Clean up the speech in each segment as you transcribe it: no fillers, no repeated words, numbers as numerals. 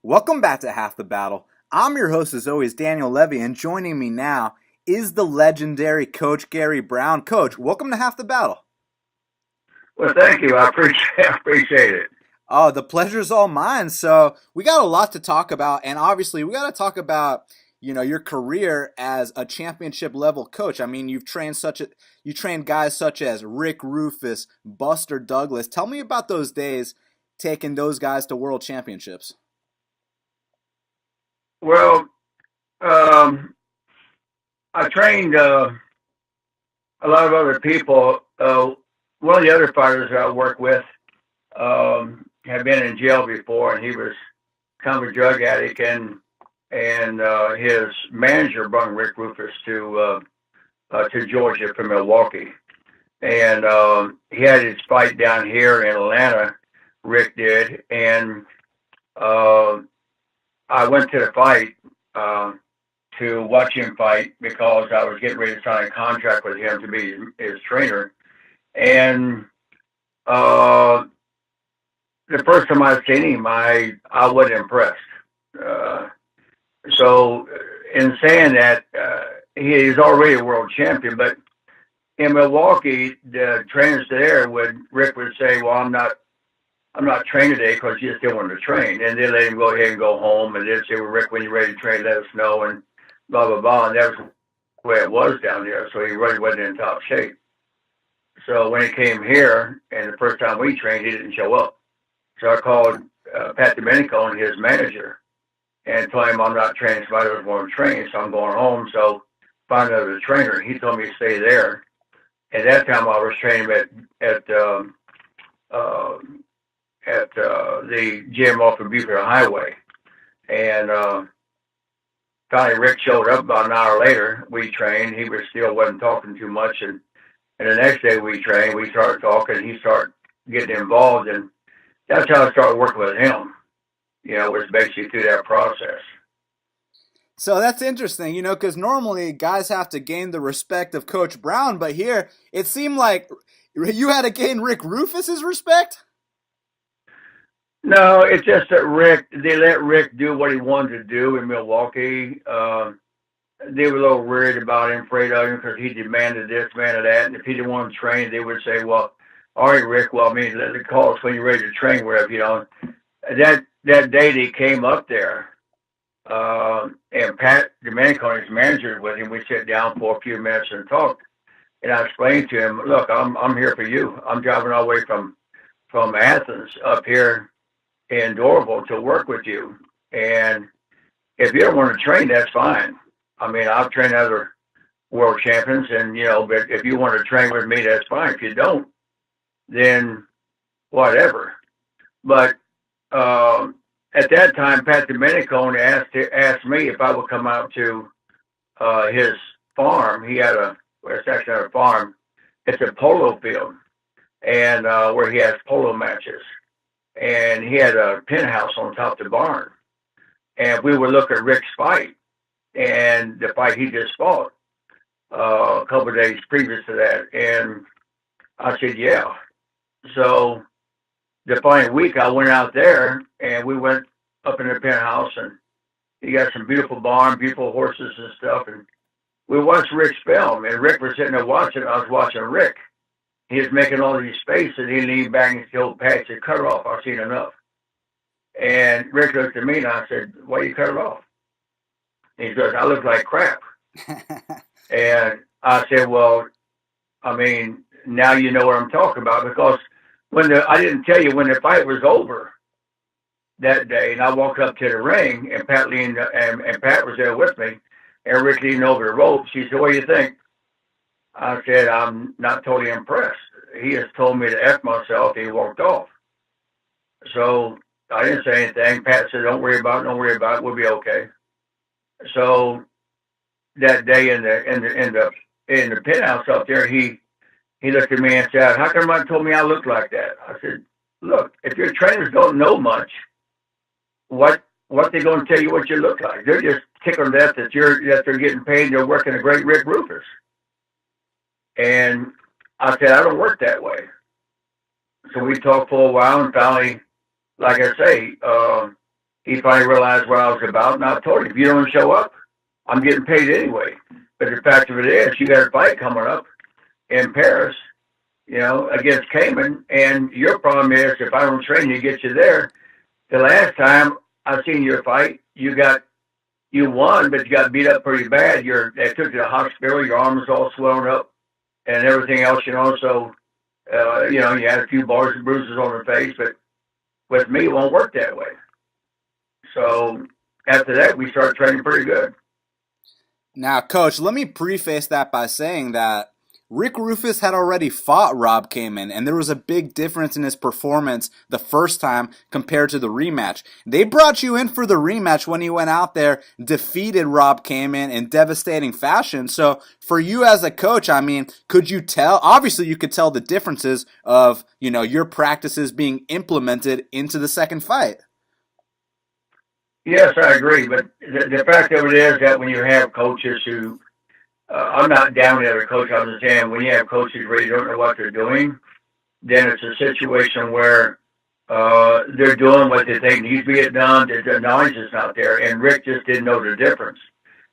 Welcome back to Half the Battle. I'm your host, as always, Daniel Levi, and joining me now is the legendary Coach Gary Brown. Coach, welcome to Half the Battle. Well, thank you. I appreciate it. Oh, the pleasure's all mine. So we got a lot to talk about, and obviously we got to talk about your career as a championship level coach. I mean, you trained guys such as Rick Roufus, Buster Douglas. Tell me about those days taking those guys to world championships. Well, I trained a lot of other people. One of the other fighters that I work with had been in jail before, and he was kind of a drug addict, and his manager brought Rick Roufus to Georgia from Milwaukee, and he had his fight down here in Atlanta. Rick did, and uh, I went to the fight to watch him fight because I was getting ready to sign a contract with him to be his trainer. And uh, the first time I seen him, I wasn't impressed. Uh, so, in saying that, he's already a world champion, but in Milwaukee, the trainers there Rick would say, "Well, I'm not training today because you just didn't want to train." And they let him go ahead and go home. And they'd say, "Well, Rick, when you're ready to train, let us know." And blah, blah, blah. And that was the way it was down there. So he really wasn't in top shape. So when he came here, and the first time we trained, he didn't show up. So I called Pat Domenico and his manager and told him I'm not training somebody who want to train. So I'm going home. So find another trainer. He told me to stay there. At that time, I was training uh, at the gym off of Buford Highway. And finally, Rick showed up about an hour later. We trained. He was still wasn't talking too much. And the next day we trained, we started talking. He started getting involved. And that's how I started working with him. It was basically through that process. So that's interesting, because normally guys have to gain the respect of Coach Brown, but here it seemed like you had to gain Rick Rufus's respect. No, it's just that they let Rick do what he wanted to do in Milwaukee. They were a little worried about him, afraid of him because he demanded this, demanded that. And if he didn't want to train, they would say, "Well, all right, Rick, well, I mean, let it call us when you're ready to train, wherever. That day they came up there, and Pat Domenico and his manager with him, we sat down for a few minutes and talked. And I explained to him, "Look, I'm here for you. I'm driving all the way from Athens up here in Dorville to work with you. And if you don't want to train, that's fine. I mean, I've trained other world champions, and but if you want to train with me, that's fine. If you don't, then whatever." But at that time, Pat Domenico asked me if I would come out to his farm. He had well, it's actually not a farm. It's a polo field, and where he has polo matches. And he had a penthouse on top of the barn. And we would look at Rick's fight and the fight he just fought a couple of days previous to that. And I said, "Yeah." So the following week, I went out there and we went up in the penthouse, and he got some beautiful barn, beautiful horses and stuff. And we watched Rick's film, and Rick was sitting there watching. I was watching Rick. He was making all these faces, and he leaned back and said, "Pat, said, cut it off. I've seen enough." And Rick looked at me, and I said, "Why you cut it off?" And he goes, "I look like crap." And I said, "Well, I mean, now you know what I'm talking about, because I didn't tell you when the fight was over that day, and I walked up to the ring, and and Pat was there with me, and Rick leaned over the ropes. He said, "What do you think?" I said, "I'm not totally impressed. He has told me to F myself." He walked off. So I didn't say anything. Pat said, "Don't worry about it. Don't worry about it. We'll be okay." So that day in the penthouse up there, he looked at me and said, "How come I told me I looked like that?" I said, "Look, if your trainers don't know much, what they going to tell you what you look like? They're just tickled to death that they're getting paid. And they're working a great Rick Roufus." And I said, "I don't work that way." So we talked for a while, and finally, like I say, he finally realized what I was about, and I told him, if you don't show up, I'm getting paid anyway. But the fact of it is, you got a fight coming up in Paris, against Cayman, and your problem is if I don't train you, get you there. The last time I seen your fight, you won, but you got beat up pretty bad. They took you to the hospital. Your arm was all swollen up and everything else. So you had a few bars and bruises on your face. But with me, it won't work that way. So after that, we started training pretty good. Now, Coach, let me preface that by saying that Rick Roufus had already fought Rob Kaman, and there was a big difference in his performance the first time compared to the rematch. They brought you in for the rematch when he went out there, defeated Rob Kaman in devastating fashion. So, for you as a coach, I mean, could you tell? Obviously, you could tell the differences of, your practices being implemented into the second fight. Yes, I agree. But the fact of it is that when you have coaches who, I'm not down at a coach, I'm just saying when you have coaches where you don't know what they're doing, then it's a situation where they're doing what they think needs to get done. The knowledge is not there. And Rick just didn't know the difference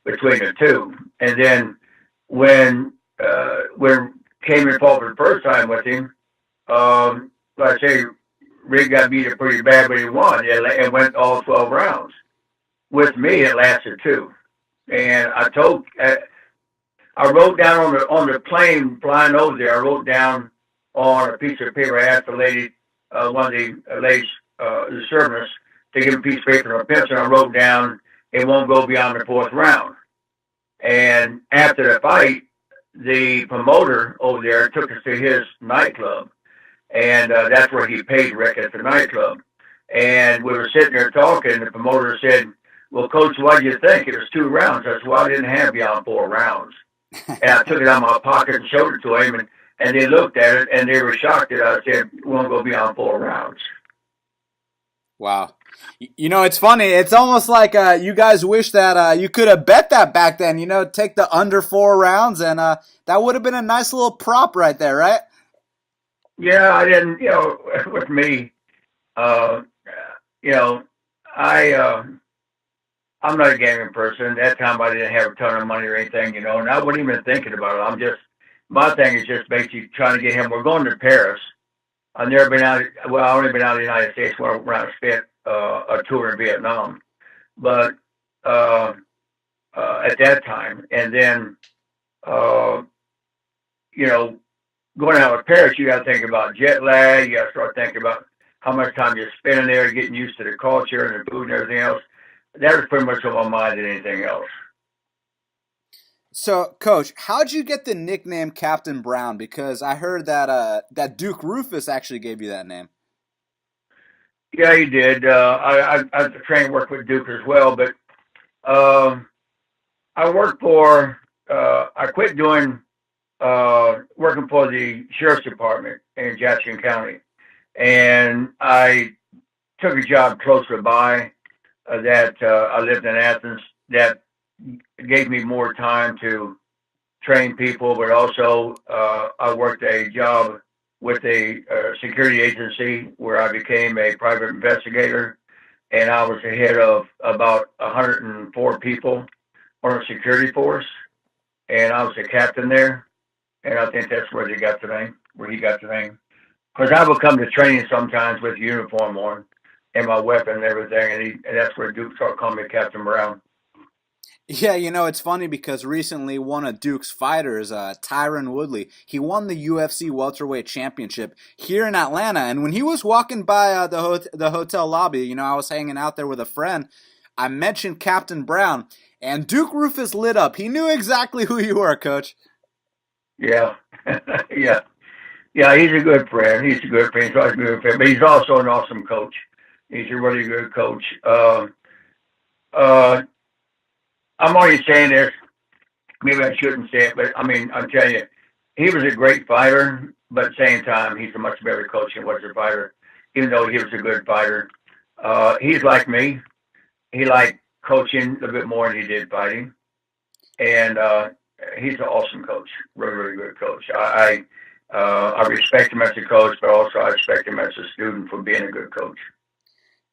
between the two. And then when came and fought for the first time with him, like I say, Rick got beat up pretty bad, but he won. It went all 12 rounds. With me, it lasted two. And I wrote down on the plane flying over there. I wrote down on a piece of paper. I asked the lady, one of the ladies, the service, to give a piece of paper and a pencil. I wrote down it won't go beyond the fourth round. And after the fight, the promoter over there took us to his nightclub, and that's where he paid Rick at the nightclub. And we were sitting there talking, and the promoter said, "Well, Coach, what do you think? It was two rounds." I said, "Well, I didn't have beyond four rounds." And I took it out of my pocket and showed it to him, and they looked at it, and they were shocked that I said, "We won't go beyond four rounds." Wow. It's funny. It's almost like you guys wish that you could have bet that back then, take the under 4 rounds, and that would have been a nice little prop right there, right? Yeah, I didn't, with me, uh, I'm not a gaming person. At that time, I didn't have a ton of money or anything, and I wasn't even thinking about it. My thing is just basically trying to get him. We're going to Paris. I've never been out. Well, I've only been out of the United States when I spent a tour in Vietnam, but at that time, and then uh, going out with Paris, you got to think about jet lag. You got to start thinking about how much time you're spending there, getting used to the culture and the food and everything else. That was pretty much on my mind than anything else. So, Coach, how'd you get the nickname Captain Brown? Because I heard that Duke Roufus actually gave you that name. Yeah, he did. I trained work with Duke as well, but I worked for. I quit doing working for the sheriff's department in Jackson County, and I took a job closer by that I lived in Athens that gave me more time to train people, but also I worked a job with a security agency where I became a private investigator, and I was the head of about 104 people on a security force, and I was the captain there, and I think that's where he got the name. Because I would come to training sometimes with uniform on and my weapon and everything, and that's where Duke started calling me Captain Brown. Yeah, it's funny because recently one of Duke's fighters, Tyron Woodley, he won the UFC welterweight championship here in Atlanta. And when he was walking by the hotel lobby, I was hanging out there with a friend. I mentioned Captain Brown, and Duke Roufus lit up. He knew exactly who you were, Coach. Yeah, yeah, yeah. He's a good friend. He's a good friend. He's always a good friend, but he's also an awesome coach. He's a really good coach. Uh, I'm only saying this. Maybe I shouldn't say it, but I mean, I'm telling you, he was a great fighter, but at the same time, he's a much better coach than was a fighter. Even though he was a good fighter, he's like me. He liked coaching a bit more than he did fighting, and he's an awesome coach. Really, really good coach. I respect him as a coach, but also I respect him as a student for being a good coach.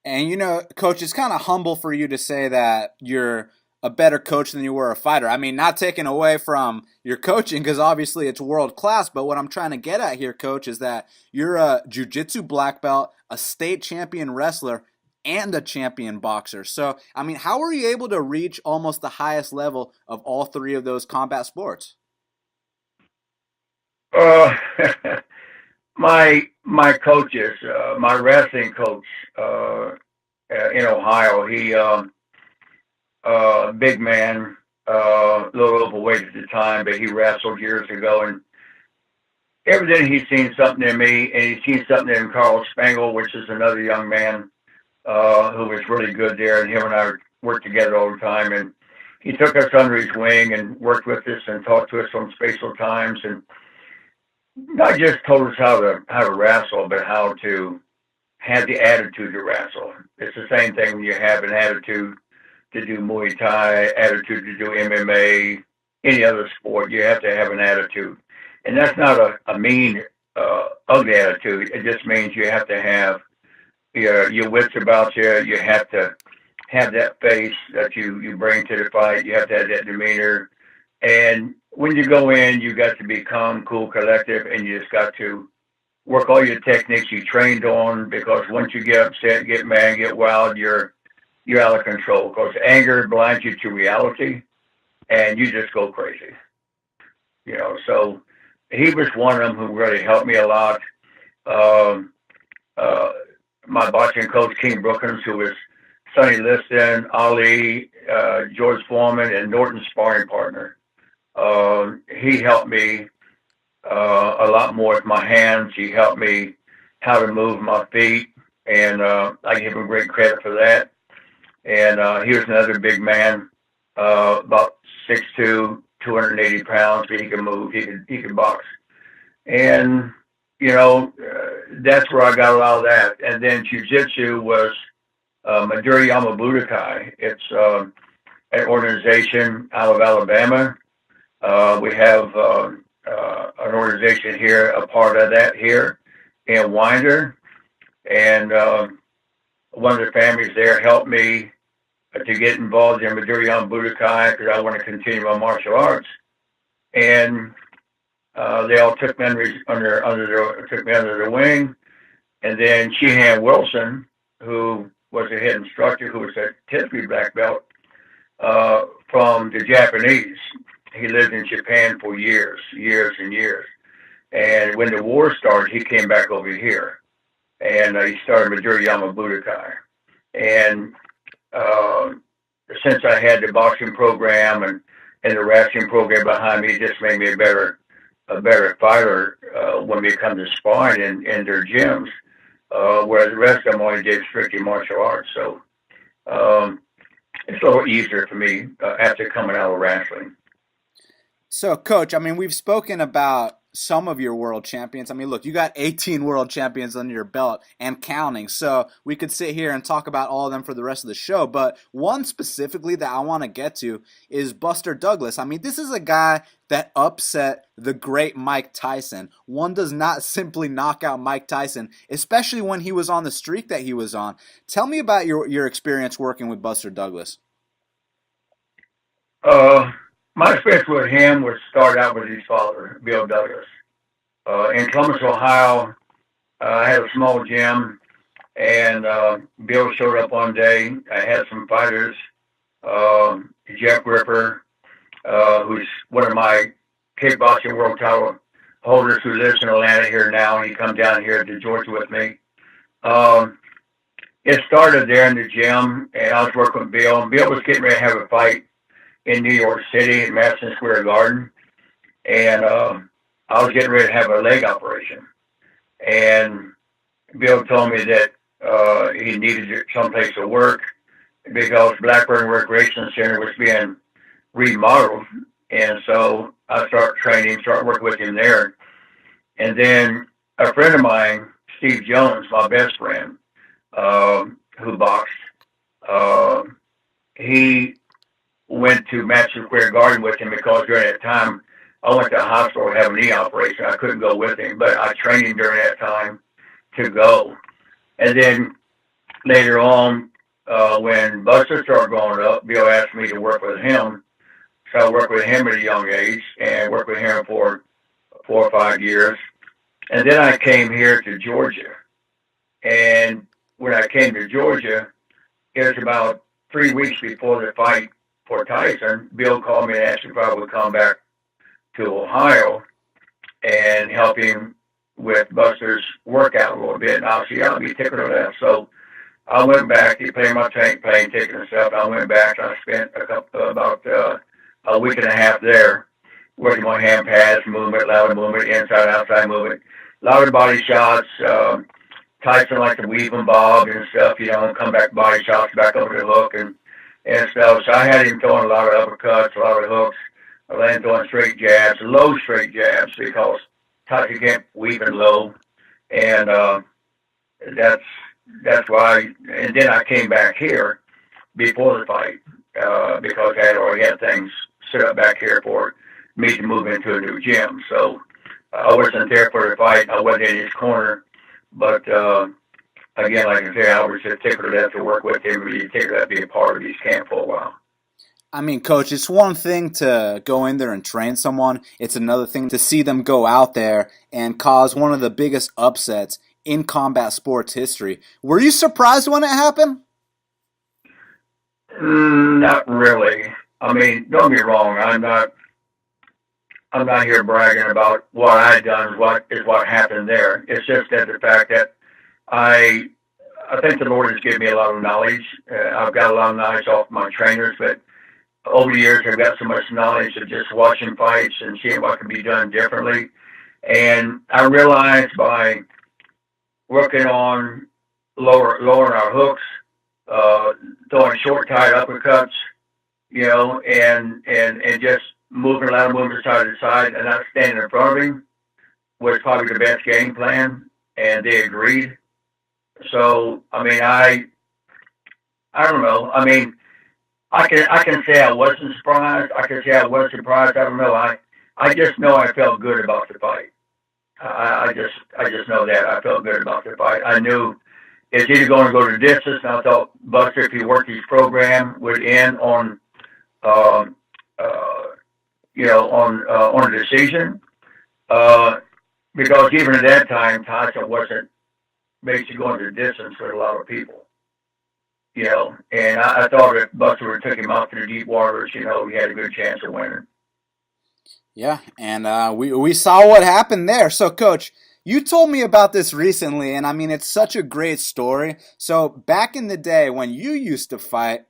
And coach, it's kind of humble for you to say that you're a better coach than you were a fighter. I mean, not taking away from your coaching because obviously it's world class, but what I'm trying to get at here, coach, is that you're a jiu-jitsu black belt, a state champion wrestler, and a champion boxer. So, I mean, how were you able to reach almost the highest level of all three of those combat sports? Uh, my coaches, my wrestling coach in Ohio, big man, a little overweight at the time, but he wrestled years ago, and evidently he's seen something in me, and he's seen something in Carl Spangle, which is another young man who was really good there, and him and I worked together all the time, and he took us under his wing and worked with us and talked to us on spatial times, and not just told us how to wrestle, but how to have the attitude to wrestle. It's the same thing when you have an attitude to do Muay Thai, attitude to do MMA, any other sport. You have to have an attitude, and that's not a mean, ugly attitude. It just means you have to have your wits about you. You have to have that face that you bring to the fight. You have to have that demeanor, and when you go in, you got to be calm, cool, collective, and you just got to work all your techniques you trained on, because once you get upset, get mad, get wild, you're out of control, because anger blinds you to reality and you just go crazy. So he was one of them who really helped me a lot. Um, uh, my boxing coach, King Brookins, who was Sonny Liston, Ali, George Foreman, and Norton's sparring partner. He helped me a lot more with my hands. He helped me how to move my feet, and I give him great credit for that. And he was another big man, about 6'2", 280 pounds, but he could move, he could box. And, that's where I got a lot of that. And then Jiu-Jitsu was Maduri Yamabudokai. It's an organization out of Alabama. We have an organization here, a part of that here in Winder. And one of the families there helped me to get involved in Maduri Budokai because I want to continue my martial arts. And they all took me took me under the wing. And then Sheehan Wilson, who was the head instructor, who was a Tiffany black belt from the Japanese. He lived in Japan for years and years. And when the war started, he came back over here. And he started Maduri Budokai. And since I had the boxing program and the wrestling program behind me, it just made me a better fighter when we come to sparring in their gyms, whereas the rest of them only did strictly martial arts. So it's a little easier for me after coming out of wrestling. So, Coach, I mean, we've spoken about some of your world champions. I mean, look, you got 18 world champions under your belt and counting. So we could sit here and talk about all of them for the rest of the show. But one specifically that I want to get to is Buster Douglas. I mean, this is a guy that upset the great Mike Tyson. One does not simply knock out Mike Tyson, especially when he was on the streak that he was on. Tell me about your experience working with Buster Douglas. My experience with him would start out with his father, Bill Douglas. In Columbus, Ohio, I had a small gym, and Bill showed up one day. I had some fighters, Jeff Ripper, who's one of my kickboxing world title holders who lives in Atlanta here now, and he come down here to Georgia with me. It started there in the gym, and I was working with Bill, and Bill was getting ready to have a fight in New York City at Madison Square Garden, and I was getting ready to have a leg operation. And Bill told me that he needed someplace to work because Blackburn Recreation Center was being remodeled, and so I started training, started working with him there. And then a friend of mine, Steve Jones, my best friend, who boxed, he went to Madison Square Garden with him because during that time I went to the hospital to have a knee operation. I couldn't go with him, but I trained him during that time to go. And then later on, when Buster started growing up, Bill asked me to work with him. So I worked with him at a young age and worked with him for 4 or 5 years. And then I came here to Georgia. And when I came to Georgia, it was about 3 weeks before the fight for Tyson. Bill called me and asked me if I would come back to Ohio and help him with Buster's workout a little bit. And I said, yeah, I'll be tickled to that. So I went back. He paid my plane ticket and stuff. I went back. And I spent about a week and a half there working on hand pads, movement, lateral movement, inside, outside movement, a lot of body shots. Tyson like to weave and bob and stuff, and come back body shots back over the hook and stuff. So I had him throwing a lot of uppercuts, a lot of hooks. I let him throwing straight jabs, low straight jabs, because Tyson can't weave and low. And that's why. And then I came back here before the fight because I had already had things set up back here for me to move into a new gym. So I wasn't there for the fight. I wasn't in his corner. But again, like I say, I was just tickled to death to work with him. Really tickled to be a part of his camp for a while. I mean, Coach, it's one thing to go in there and train someone. It's another thing to see them go out there and cause one of the biggest upsets in combat sports history. Were you surprised when it happened? Not really. I mean, don't get me wrong. I'm not here bragging about what I done. What happened there. It's just that the fact that I think the Lord has given me a lot of knowledge. I've got a lot of knowledge off my trainers, but over the years I've got so much knowledge of just watching fights and seeing what can be done differently. And I realized by working on lowering our hooks, throwing short tight uppercuts, and just moving a lot of movement side to side and not standing in front of him was probably the best game plan, and they agreed. So I mean, I don't know. I mean, I can say I wasn't surprised. I can say I was surprised. I don't know. I just know I felt good about the fight. I just know that I felt good about the fight. I knew it's either going to go to the distance, and I thought Buster, if he worked his program, would end on on a decision. Because even at that time, Tyson wasn't basically going to the distance with a lot of people. And I thought if Buster would have took him out to the deep waters, he had a good chance of winning. Yeah, and we saw what happened there. So, Coach, you told me about this recently, and I mean, it's such a great story. So, back in the day when you used to fight,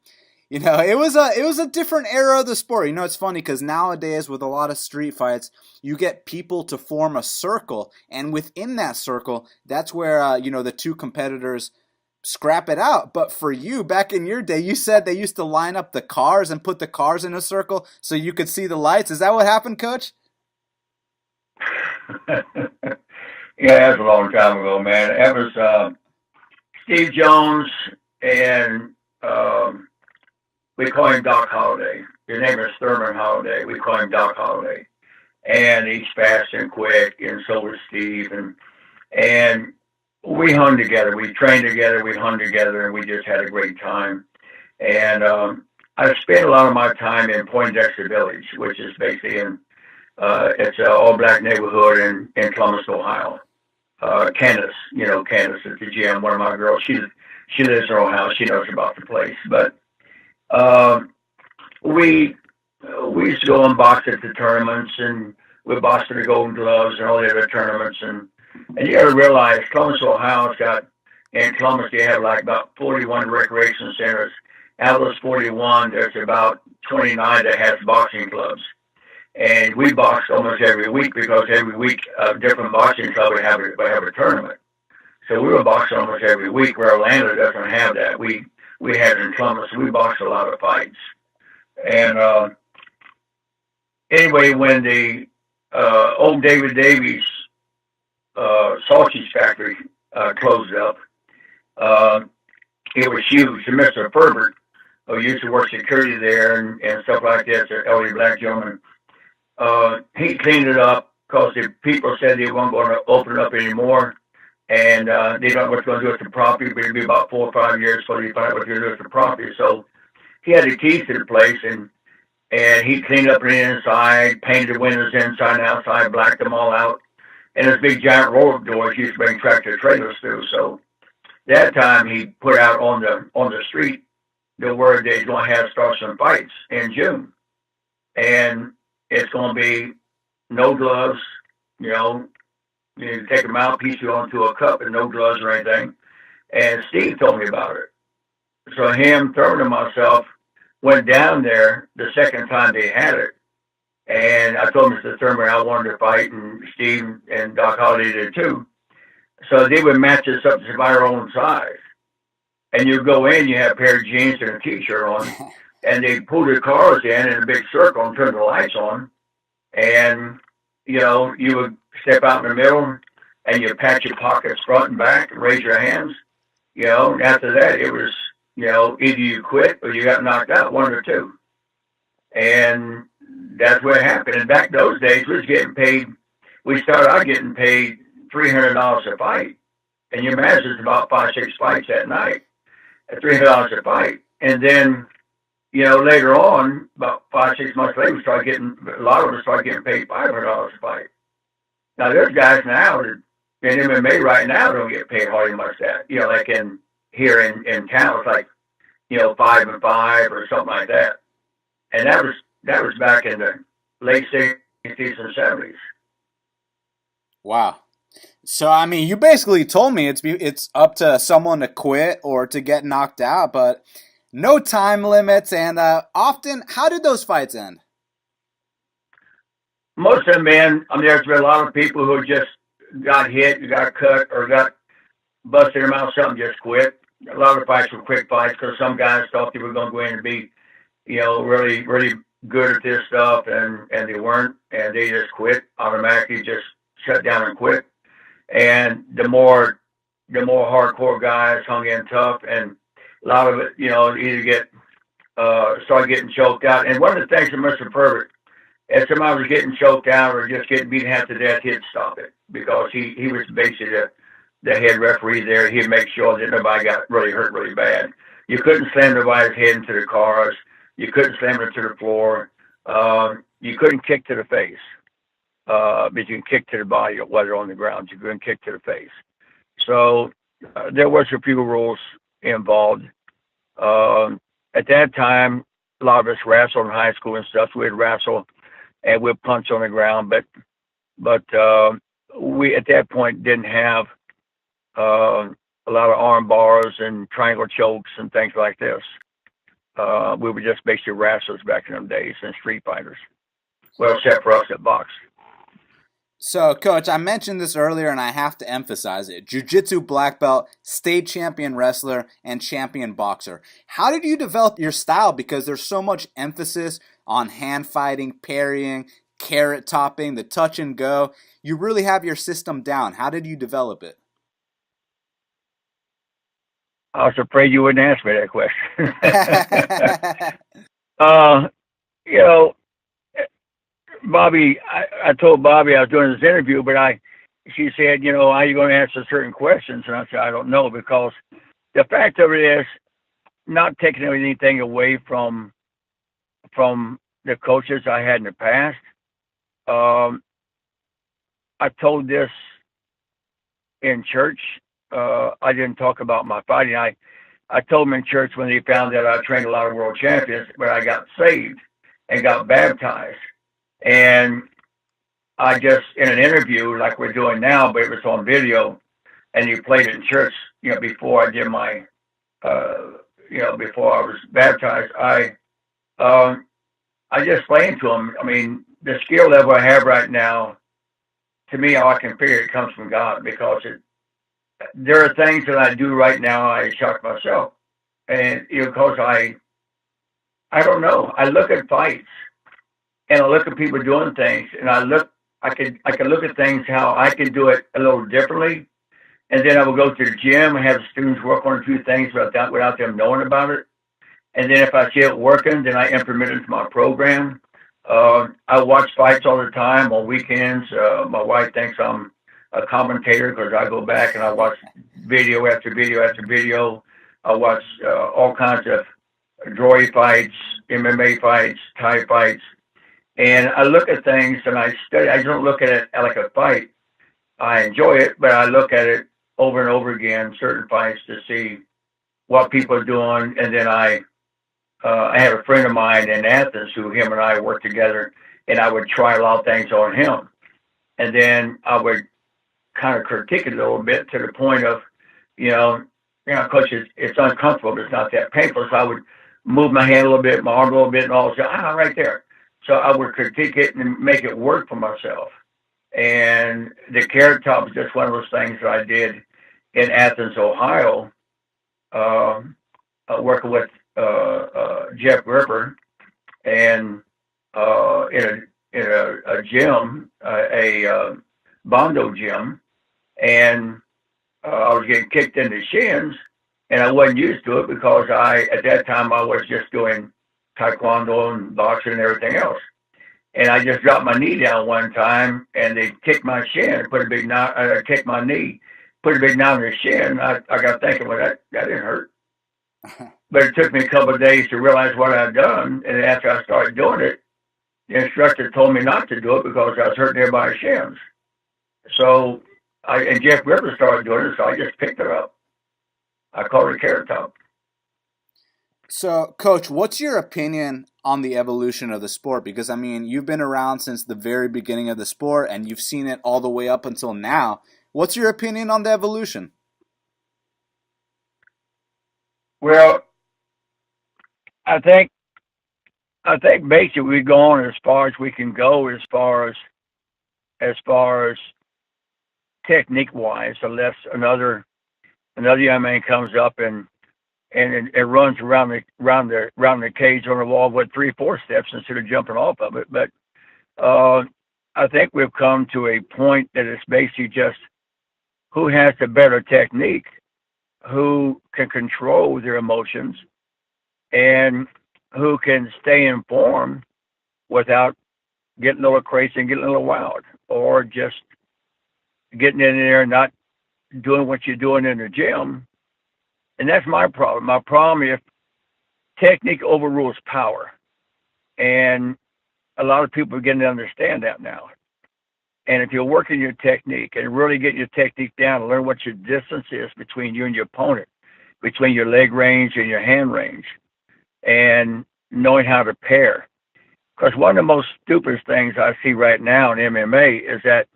it was a different era of the sport. It's funny because nowadays with a lot of street fights, you get people to form a circle, and within that circle, that's where the two competitors scrap it out. But for you, back in your day, you said they used to line up the cars and put the cars in a circle so you could see the lights. Is that what happened, Coach? Yeah, that was a long time ago, man. That was Steve Jones, and we call him Doc Holliday. His name is Thurman Holliday. We call him Doc Holliday. And he's fast and quick, and so was Steve. And we hung together. We trained together. We hung together, and we just had a great time. And I spent a lot of my time in Poindexter Village, which is basically it's an all-black neighborhood in Columbus, Ohio. Candace, Candace at the gym, one of my girls, she lives in Ohio. She knows about the place. But we used to go and box at the tournaments, and we boxed at the Golden Gloves and all the other tournaments. And you got to realize Columbus, Ohio's got, in Columbus, they have like about 41 recreation centers. Out of those 41, there's about 29 that has boxing clubs. And we boxed almost every week because every week a different boxing club would have a tournament. So we were boxing almost every week, where Orlando doesn't have that. We had it in Columbus. We boxed a lot of fights. And anyway, when the old David Davies sausage factory closed up, it was huge. And Mr. Herbert, who used to work security there and stuff like that, an elderly black gentleman, he cleaned it up because the people said they weren't going to open it up anymore. and they don't know what's going to do with the property, but it'd be about 4 or 5 years before they find out what they're going to do with the property. So he had the keys to the place, and he cleaned up the inside, painted the windows inside and outside, blacked them all out. And those big giant roll-up doors used to bring tractor trailers through. So that time he put out on the street the word that he's going to have start some fights in June, and it's going to be no gloves. You know, you take a mouthpiece you onto a cup and no gloves or anything. And Steve told me about it. So him, Thurman, and myself went down there the second time they had it. And I told Mr. Thurman I wanted to fight, and Steve and Doc Holliday did too. So they would match us up to our own size. And you go in, you have a pair of jeans and a t-shirt on, and they pull the cars in a big circle and turn the lights on. And, you know, you would step out in the middle and you pat your pockets front and back and raise your hands. You know, and after that, it was, you know, either you quit or you got knocked out, one or two. And that's what happened. And back those days, we was getting paid. We started out getting paid $300 a fight. And you imagine it's about 5, 6 fights that night at $300 a fight. And then, you know, later on, about 5, 6 months later, we started getting, a lot of us started getting paid $500 a fight. Now, there's guys now that in MMA right now don't get paid hardly much that. You know, like here in town, it's like, you know, 5 and 5 or something like that. And that was back in the late 60s and 70s. Wow. So I mean, you basically told me it's up to someone to quit or to get knocked out, but no time limits. And often, how did those fights end? Most of the men, I mean, there's been a lot of people who just got hit, got cut, or got busted their mouth, something, just quit. A lot of fights were quick fights because some guys thought they were going to go in and be, you know, really, really good at this stuff, and they weren't, and they just quit automatically, just shut down and quit. And the more hardcore guys hung in tough, and a lot of it, you know, either started getting choked out. And one of the things that Mr. Perfect, if somebody was getting choked out or just getting beaten half to death, he'd stop it because he was basically the head referee there. He'd make sure that nobody got really hurt really bad. You couldn't slam nobody's head into the cars. You couldn't slam it to the floor. You couldn't kick to the face. But you can kick to the body while they're on the ground. You couldn't kick to the face. So there was a few rules involved. At that time, a lot of us wrestled in high school and stuff. So we'd wrestle and we'd punch on the ground. But we at that point didn't have a lot of arm bars and triangle chokes and things like this. We were just basically wrestlers back in them days and street fighters. Well, except for us that boxed. So, Coach, I mentioned this earlier, and I have to emphasize it. Jiu Jitsu black belt, state champion wrestler, and champion boxer. How did you develop your style? Because there's so much emphasis on hand fighting, parrying, carrot topping, the touch and go. You really have your system down. How did you develop it? I was afraid you wouldn't ask me that question. You know, Bobby, I told Bobby I was doing this interview, but she said, you know, how are you going to answer certain questions? And I said, I don't know, because the fact of it is, not taking anything away from the coaches I had in the past. I told this in church. I didn't talk about my fighting. I told them in church when they found that I trained a lot of world champions, but I got saved and got baptized. And I just, in an interview like we're doing now, but it was on video, and you played it in church, you know, before I did my, you know, before I was baptized, I just explained to them, I mean, the skill level I have right now, to me, all I can figure it comes from God, because there are things that I do right now, I shock myself. And, you know, because I don't know, I look at fights, and I look at people doing things, and I could look at things how I could do it a little differently, and then I would go to the gym and have the students work on a few things without them knowing about it. And then if I see it working, then I implement it into my program. I watch fights all the time on weekends. My wife thinks I'm a commentator because I go back and I watch video after video after video. I watch all kinds of Droy fights, MMA fights, Thai fights, and I look at things and I study. I don't look at it like a fight. I enjoy it, but I look at it over and over again, certain fights to see what people are doing, and then I have a friend of mine in Athens who him and I worked together, and I would try a lot of things on him, and then I would kind of critique it a little bit to the point of, you know, coach, it's uncomfortable, but it's not that painful. So I would move my hand a little bit, my arm a little bit, and all of a sudden, right there. So I would critique it and make it work for myself. And the Carrot Top is just one of those things that I did in Athens, Ohio, working with Jeff Ripper, and in a gym, a Bondo gym, and I was getting kicked in the shins, and I wasn't used to it because at that time I was just doing taekwondo and boxing and everything else. And I just dropped my knee down one time, and they kicked my shin, put a big knot. I kicked my knee, put a big knot in the shin. I got thinking, well, that didn't hurt. But it took me a couple of days to realize what I'd done. And after I started doing it, the instructor told me not to do it because I was hurting everybody's shins. So and Jeff Ripper started doing it, so I just picked it up. I called it Carrot Top. So, Coach, what's your opinion on the evolution of the sport? Because, I mean, you've been around since the very beginning of the sport, and you've seen it all the way up until now. What's your opinion on the evolution? Well, I think basically we go on as far as we can go as far as technique wise, unless another young man comes up and it runs around the cage on the wall with 3-4 steps instead of jumping off of it. But I think we've come to a point that it's basically just who has the better technique, who can control their emotions, and who can stay informed without getting a little crazy and getting a little wild, or just getting in there and not doing what you're doing in the gym. And that's my problem. My problem is technique overrules power. And a lot of people are getting to understand that now. And if you're working your technique and really getting your technique down and learn what your distance is between you and your opponent, between your leg range and your hand range, and knowing how to pair. Because one of the most stupidest things I see right now in MMA is that,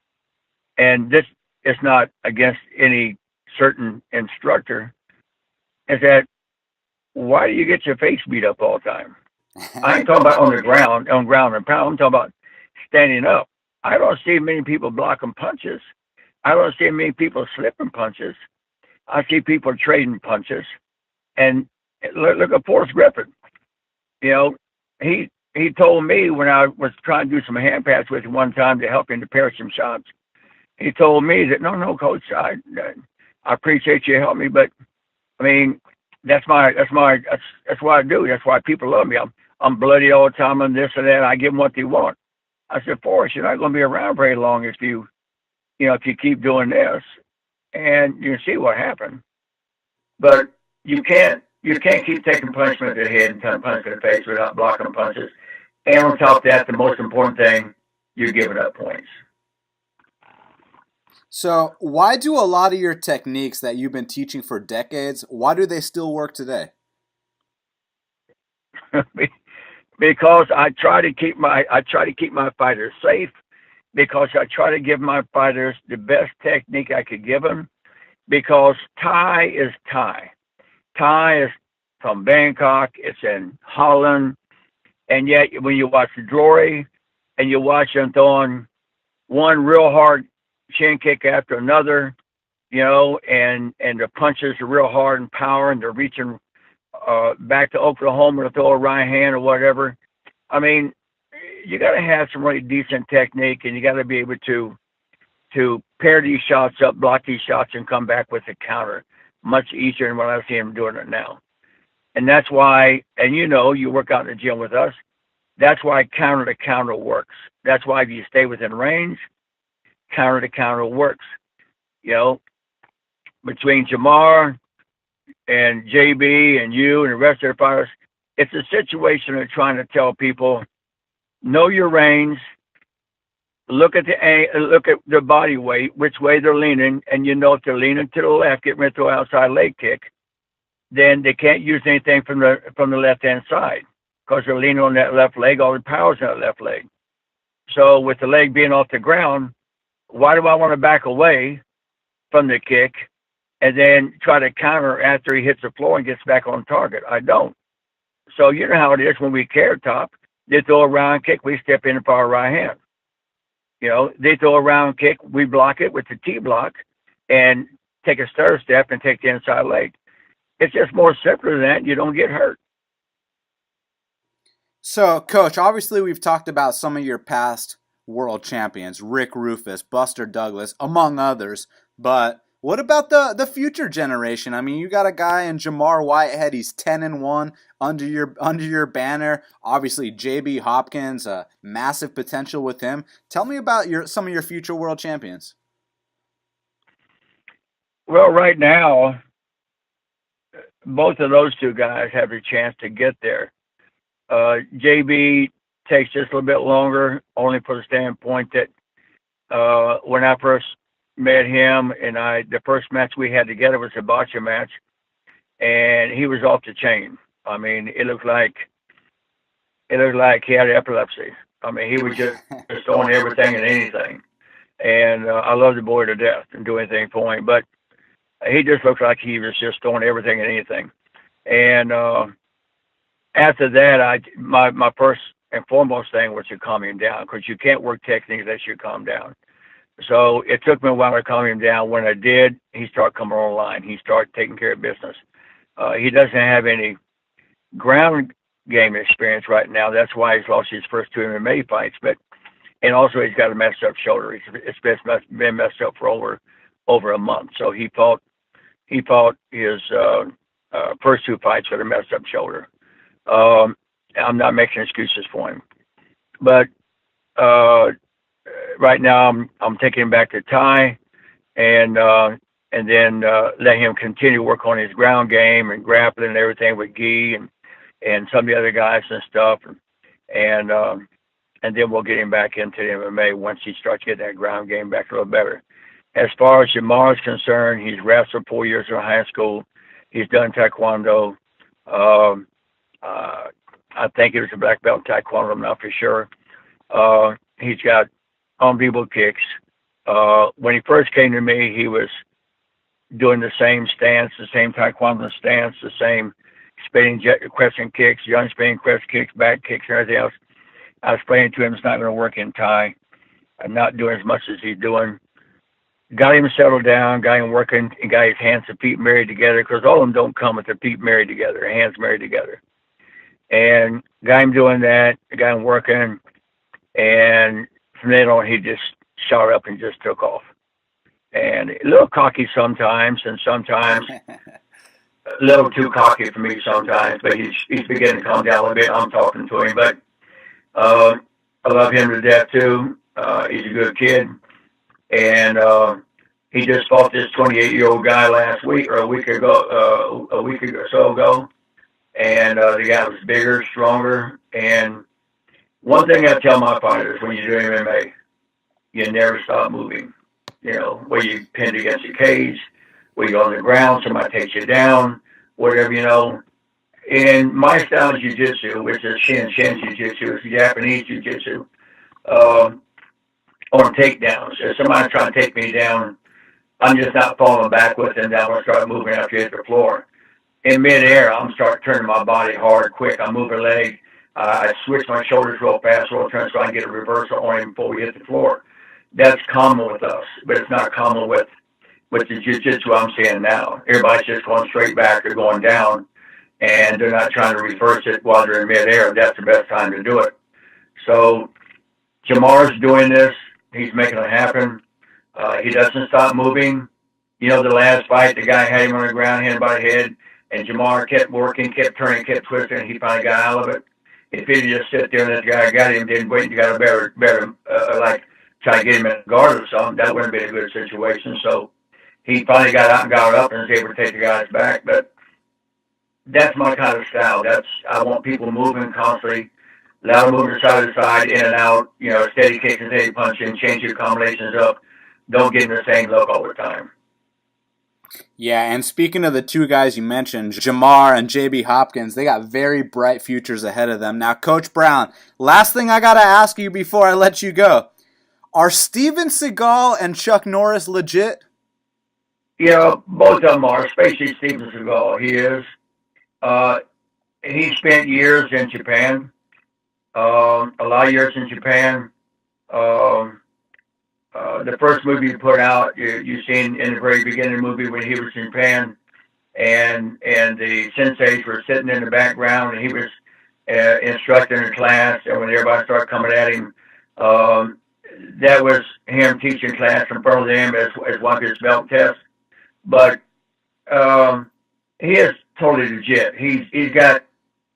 and this is not against any certain instructor, is that why do you get your face beat up all the time? I ain't talking about on ground and pound. I'm talking about standing up. I don't see many people blocking punches. I don't see many people slipping punches. I see people trading punches. And look at Forrest Griffin. You know, he told me when I was trying to do some hand pads with him one time to help him to pair some shots. He told me that no, coach, I appreciate you helping me, but I mean, that's what I do. That's why people love me. I'm bloody all the time and this and that. I give them what they want. I said, Forrest, you're not going to be around very long if you keep doing this, and you see what happened. But you can't keep taking punishment to the head and punishment to the face without blocking punches. And on top of that, the most important thing, you're giving up points. So why do a lot of your techniques that you've been teaching for decades, why do they still work today? Because I try to keep my fighters safe, because I try to give my fighters the best technique I could give them, because Thai is Thai. Thai is from Bangkok, it's in Holland, and yet when you watch Drory and you watch them throwing one real hard shin kick after another, and the punches are real hard and power, and they're reaching back to Oklahoma to throw a right hand or whatever. I mean, you got to have some really decent technique, and you got to be able to pair these shots up, block these shots, and come back with a counter much easier than what I see them doing it now. And that's why, and you work out in the gym with us, that's why counter to counter works. That's why if you stay within range, counter to counter works. You know, between Jamar and JB and you and the rest of the fighters, it's a situation of trying to tell people know your range, look at their body weight, which way they're leaning, and you know if they're leaning to the left, getting ready to throw outside leg kick, then they can't use anything from the left hand side because they're leaning on that left leg. All the power's in that left leg. So with the leg being off the ground, why do I want to back away from the kick and then try to counter after he hits the floor and gets back on target? I don't. So you know how it is when we carrot top. They throw a round kick, we step in for our right hand. You know, they throw a round kick, we block it with the T block and take a stir step and take the inside leg. It's just more simpler than that. You don't get hurt. So, Coach, obviously we've talked about some of your past world champions, Rick Roufus, Buster Douglas, among others. But what about the future generation? I mean, you got a guy in Jamar Whitehead. He's 10-1 under your banner. Obviously, JB Hopkins, massive potential with him. Tell me about some of your future world champions. Well, right now, both of those two guys have a chance to get there. JB takes just a little bit longer, only for the standpoint that when I first met him and the first match we had together was a bocce match, and he was off the chain. I mean, it looked like he had epilepsy. I mean, he was just throwing everything and anything. And I love the boy to death and do anything for him, but he just looked like he was just throwing everything and anything. And after that, my first and foremost thing was to calm him down because you can't work technique unless you calm down. So it took me a while to calm him down. When I did, he started coming online. He started taking care of business. He doesn't have any ground game experience right now. That's why he's lost his first two MMA fights. And also he's got a messed up shoulder. It's been messed up for over a month. So he fought his first two fights with a messed up shoulder. I'm not making excuses for him, but right now I'm taking him back to Thai, and then let him continue to work on his ground game and grappling and everything with Guy and some of the other guys and stuff, and then we'll get him back into the MMA once he starts getting that ground game back a little better. As far as Jamar is concerned, he's wrestled 4 years in high school. He's done Taekwondo. I think it was a black belt in Taekwondo. I'm not for sure. He's got unbelievable kicks. When he first came to me, he was doing the same stance, the same Taekwondo stance, the same spinning crescent kicks, young spinning crescent kicks, back kicks, and everything else. I was explaining to him it's not going to work in Thai. I'm not doing as much as he's doing. Got him settled down, got him working, and got his hands and feet married together because all of them don't come with their feet married together, hands married together. And got him doing that, got him working, and from then on he just shot up and just took off. And a little cocky sometimes, and sometimes a little too cocky for me sometimes, but he's beginning to calm down a little bit. I'm talking to him, but I love him to death too. He's a good kid. And he just fought this 28-year-old guy last week or a week or so ago. And the guy was bigger, stronger. And one thing I tell my fighters when you do MMA, you never stop moving. You know, where you pinned against the cage, where you're on the ground, somebody takes you down, whatever, you know. In my style of Jiu Jitsu, which is Shin Jiu Jitsu, it's Japanese Jiu Jitsu, on takedowns. If somebody's trying to take me down, I'm just not falling backwards and I'm going to start moving after you hit the floor. In midair, I'm start turning my body hard, quick. I move a leg. I switch my shoulders real fast, real turn, so I can get a reversal on him before we hit the floor. That's common with us, but it's not common with the jiu-jitsu I'm seeing now. Everybody's just going straight back or going down, and they're not trying to reverse it while they're in midair. That's the best time to do it. So Jamar's doing this. He's making it happen. He doesn't stop moving. You know, the last fight, the guy had him on the ground, hit him by the head, and Jamar kept working, kept turning, kept twisting, and he finally got out of it. If he'd just sit there and that guy got him, didn't wait and got a better, like, try to get him in guard or something, that wouldn't have been a good situation. So he finally got out and got up and was able to take the guys back. But that's my kind of style. I want people moving constantly, allow them moving side to side, in and out. Steady kicking, steady punching, change your combinations up. Don't get in the same look all the time. Yeah, and speaking of the two guys you mentioned, Jamar and JB Hopkins, they got very bright futures ahead of them. Now, Coach Brown, last thing I got to ask you before I let you go. Are Steven Seagal and Chuck Norris legit? Both of them are, especially Steven Seagal. He is. He spent years in Japan, a lot of years in Japan. Um, the first movie he put out, you seen in the very beginning of the movie when he was in Japan, and the senseis were sitting in the background, and he was instructing in class, and when everybody started coming at him, um, that was him teaching class in front of them as one of his belt tests. But he is totally legit. He's got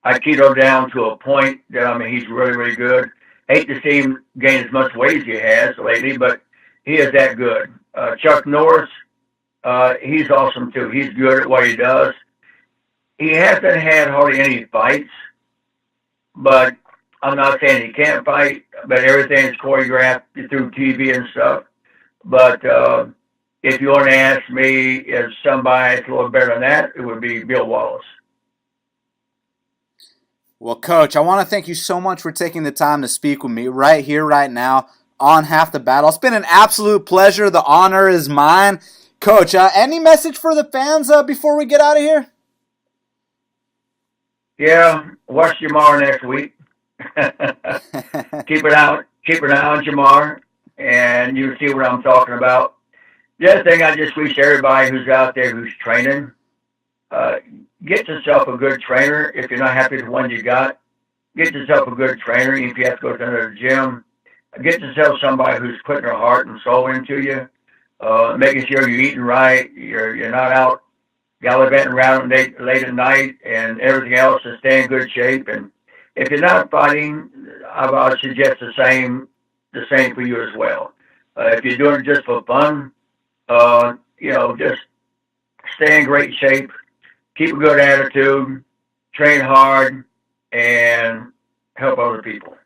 Aikido down to a point that he's really really good. Hate to see him gain as much weight as he has lately, but he is that good. Chuck Norris, he's awesome too. He's good at what he does. He hasn't had hardly any fights, but I'm not saying he can't fight. But everything's choreographed through TV and stuff. But if you want to ask me if somebody's a little better than that, it would be Bill Wallace. Well, Coach, I want to thank you so much for taking the time to speak with me right here, right now, on Half the Battle. It's been an absolute pleasure. The honor is mine. Coach, any message for the fans before we get out of here? Yeah, watch Jamar next week. Keep an eye on Jamar, and you'll see what I'm talking about. The other thing I just wish everybody who's out there who's training, get yourself a good trainer. If you're not happy with the one you got, get yourself a good trainer. If you have to go to another gym, get yourself somebody who's putting their heart and soul into you, making sure you're eating right, you're not out gallivanting around late at night and everything else, and stay in good shape. And if you're not fighting, I would suggest the same for you as well. If you're doing it just for fun, just stay in great shape, keep a good attitude, train hard, and help other people.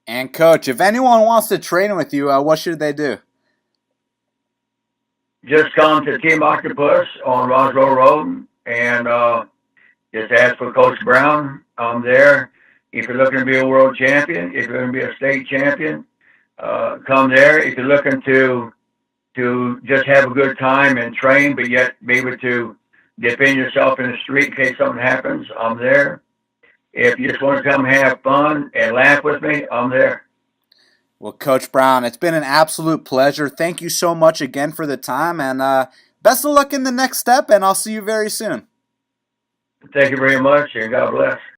And Coach, if anyone wants to train with you, what should they do? Just come to Team Octopus on Roswell Road and just ask for Coach Brown. I'm there. If you're looking to be a world champion, if you're going to be a state champion, come there. If you're looking to just have a good time and train, but yet be able to defend yourself in the street in case something happens, I'm there. If you just want to come have fun and laugh with me, I'm there. Well, Coach Brown, it's been an absolute pleasure. Thank you so much again for the time, and best of luck in the next step, and I'll see you very soon. Thank you very much, and God bless.